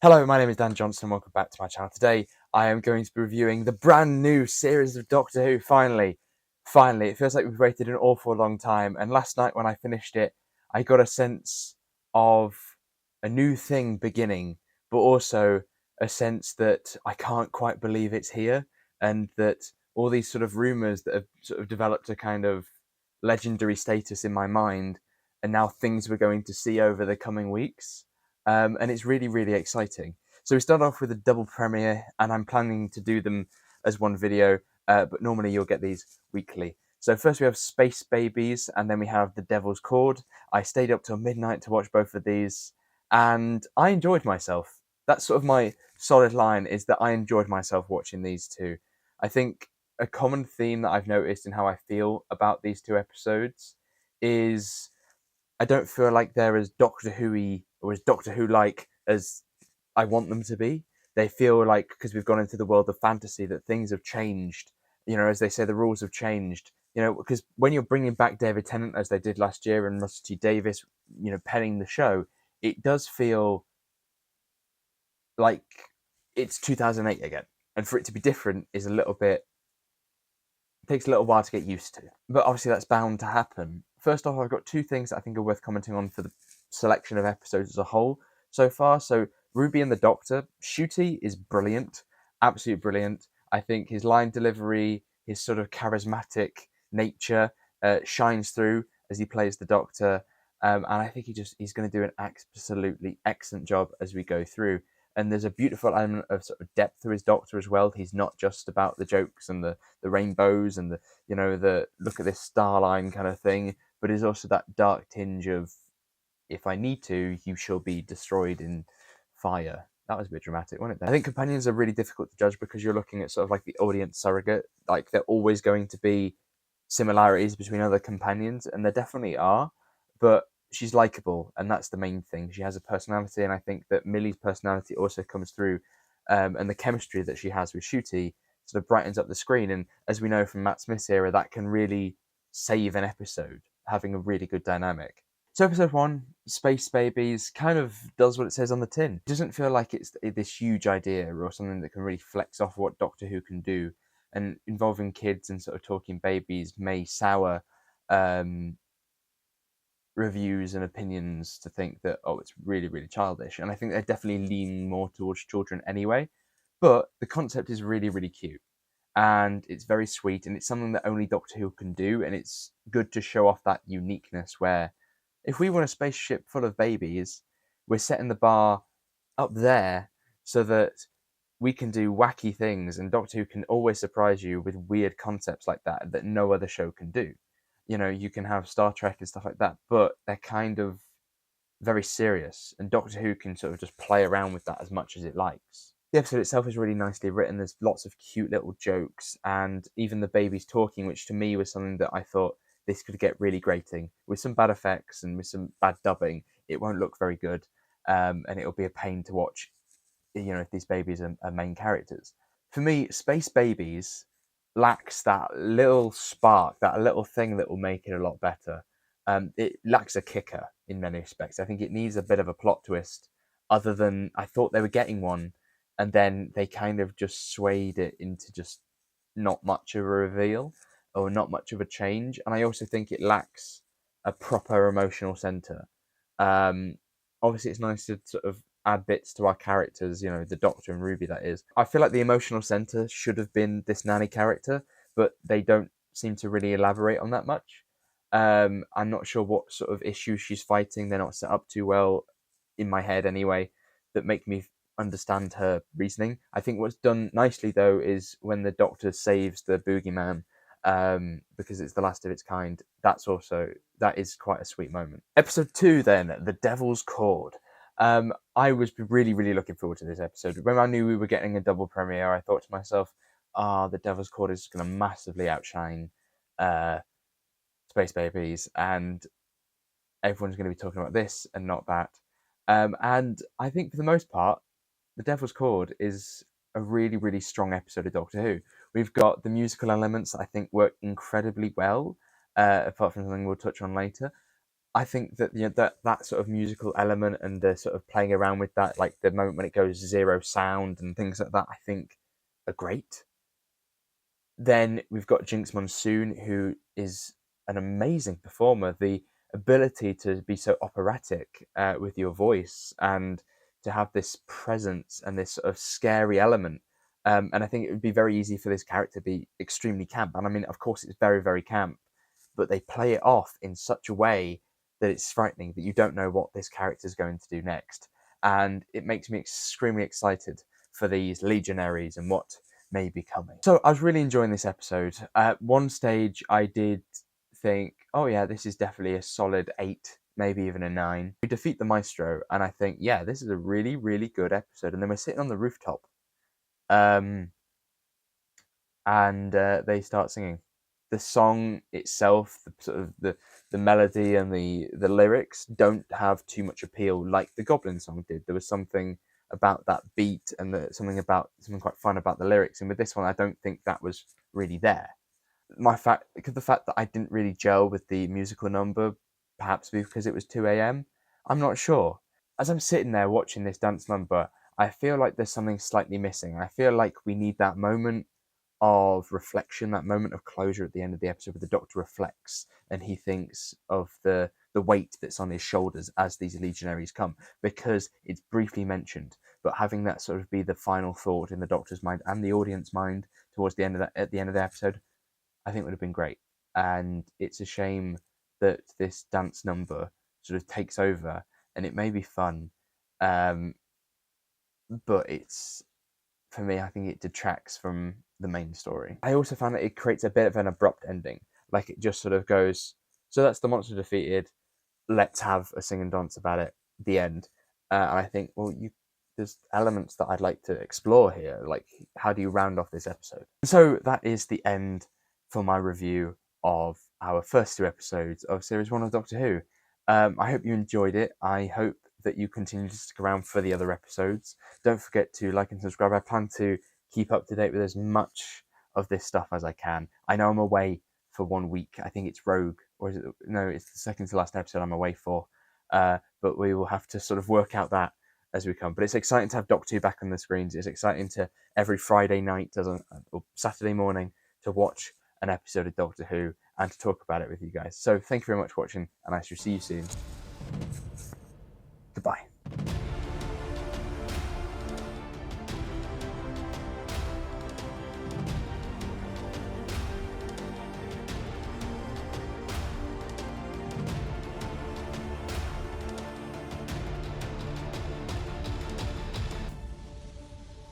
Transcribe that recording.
Hello, my name is Dan Johnson and welcome back to my channel. Today I am going to be reviewing the brand new series of Doctor Who, finally. Finally, it feels like we've waited an awful long time, and last night when I finished it, I got a sense of a new thing beginning, but also a sense that I can't quite believe it's here, and that all these sort of rumours that have sort of developed a kind of legendary status in my mind are now things we're going to see over the coming weeks. And it's really, really exciting. So we start off with a double premiere, and I'm planning to do them as one video, but normally you'll get these weekly. So first we have Space Babies, and then we have The Devil's Chord. I stayed up till midnight to watch both of these, and I enjoyed myself. That's sort of my solid line, is that I enjoyed myself watching these two. I think a common theme that I've noticed in how I feel about these two episodes is I don't feel like they're as Doctor Who-y or as Doctor Who-like as I want them to be. They feel like, because we've gone into the world of fantasy, that things have changed. You know, as they say, the rules have changed. You know, because when you're bringing back David Tennant, as they did last year, and Russell T Davies, you know, penning the show, it does feel like it's 2008 again. And for it to be different is a little bit, takes a little while to get used to. But obviously that's bound to happen. First off, I've got two things that I think are worth commenting on for the selection of episodes as a whole so far. So Ruby and the Doctor, Ncuti is brilliant, absolutely brilliant. I think his line delivery, his sort of charismatic nature shines through as he plays the Doctor. And I think he's going to do an absolutely excellent job as we go through. And there's a beautiful element of sort of depth to his Doctor as well. He's not just about the jokes and the rainbows and the, you know, the look at this star line kind of thing, but is also that dark tinge of, if I need to, you shall be destroyed in fire. That was a bit dramatic, wasn't it? I think companions are really difficult to judge because you're looking at sort of like the audience surrogate. Like, they're always going to be similarities between other companions, and there definitely are, but she's likable, and that's the main thing. She has a personality, and I think that Millie's personality also comes through, and the chemistry that she has with Ncuti sort of brightens up the screen. And as we know from Matt Smith's era, that can really save an episode, having a really good dynamic. So episode one, Space Babies, kind of does what it says on the tin. It doesn't feel like it's this huge idea or something that can really flex off what Doctor Who can do. And involving kids and sort of talking babies may sour reviews and opinions to think that, oh, it's really, really childish. And I think they're definitely leaning more towards children anyway. But the concept is really, really cute. And it's very sweet, and it's something that only Doctor Who can do. And it's good to show off that uniqueness where if we want a spaceship full of babies, we're setting the bar up there so that we can do wacky things, and Doctor Who can always surprise you with weird concepts like that that no other show can do. You know, you can have Star Trek and stuff like that, but they're kind of very serious, and Doctor Who can sort of just play around with that as much as it likes. The episode itself is really nicely written. There's lots of cute little jokes, and even the babies talking, which to me was something that I thought this could get really grating. With some bad effects and with some bad dubbing, it won't look very good, and it'll be a pain to watch, you know, if these babies are main characters. For me, Space Babies lacks that little spark, that little thing that will make it a lot better. It lacks a kicker in many respects. I think it needs a bit of a plot twist, other than I thought they were getting one, and then they kind of just swayed it into just not much of a reveal or not much of a change. And I also think it lacks a proper emotional center. Um, Obviously, it's nice to sort of add bits to our characters, you know, the Doctor and Ruby, that is. I feel like the emotional center should have been this nanny character, but they don't seem to really elaborate on that much. I'm not sure what sort of issues she's fighting. They're not set up too well, in my head anyway, that make me understand her reasoning. I think what's done nicely, though, is when the Doctor saves the boogeyman, because it's the last of its kind. That is quite a sweet moment. Episode 2, then, The Devil's Chord. I was really, really looking forward to this episode. When I knew we were getting a double premiere, I thought to myself, The Devil's Chord is going to massively outshine Space Babies, and everyone's going to be talking about this and not that. And I think for the most part, The Devil's Chord is a really, really strong episode of Doctor Who. We've got the musical elements that I think work incredibly well, apart from something we'll touch on later. I think that that sort of musical element and the sort of playing around with that, like the moment when it goes zero sound and things like that, I think are great. Then we've got Jinx Monsoon, who is an amazing performer. The ability to be so operatic with your voice and to have this presence and this sort of scary element. And I think it would be very easy for this character to be extremely camp. And I mean, of course, it's very, very camp, but they play it off in such a way that it's frightening, that you don't know what this character is going to do next. And it makes me extremely excited for these legionaries and what may be coming. So I was really enjoying this episode. At one stage, I did think, oh yeah, this is definitely a solid 8, maybe even a 9. We defeat the Maestro, and I think, yeah, this is a really, really good episode. And then we're sitting on the rooftop, um, and they start singing. The song itself, the sort of the melody and the lyrics don't have too much appeal like the Goblin song did. There was something about that beat and something quite fun about the lyrics. And with this one, I don't think that was really there. The fact that I didn't really gel with the musical number, perhaps because it was 2 a.m. I'm not sure. As I'm sitting there watching this dance number, I feel like there's something slightly missing. I feel like we need that moment of reflection, that moment of closure at the end of the episode where the Doctor reflects and he thinks of the weight that's on his shoulders as these legionaries come, because it's briefly mentioned, but having that sort of be the final thought in the Doctor's mind and the audience mind towards the end of at the end of the episode, I think would have been great. And it's a shame that this dance number sort of takes over, and it may be fun, um, but it's, for me, I think it detracts from the main story. I also found that it creates a bit of an abrupt ending. Like it just sort of goes, so that's the monster defeated. Let's have a sing and dance about it. The end. And I think, well, there's elements that I'd like to explore here. Like, how do you round off this episode? So that is the end for my review of our first 2 episodes of Series 1 of Doctor Who. I hope you enjoyed it. I hope that you continue to stick around for the other episodes. Don't forget to like and subscribe. I plan to keep up to date with as much of this stuff as I can. I know I'm away for 1 week. I think it's Rogue, or is it? No, it's the second to last episode I'm away for. But we will have to sort of work out that as we come. But it's exciting to have Doctor Who back on the screens. It's exciting to every Friday night or Saturday morning to watch an episode of Doctor Who and to talk about it with you guys. So thank you very much for watching, and I shall see you soon. Goodbye.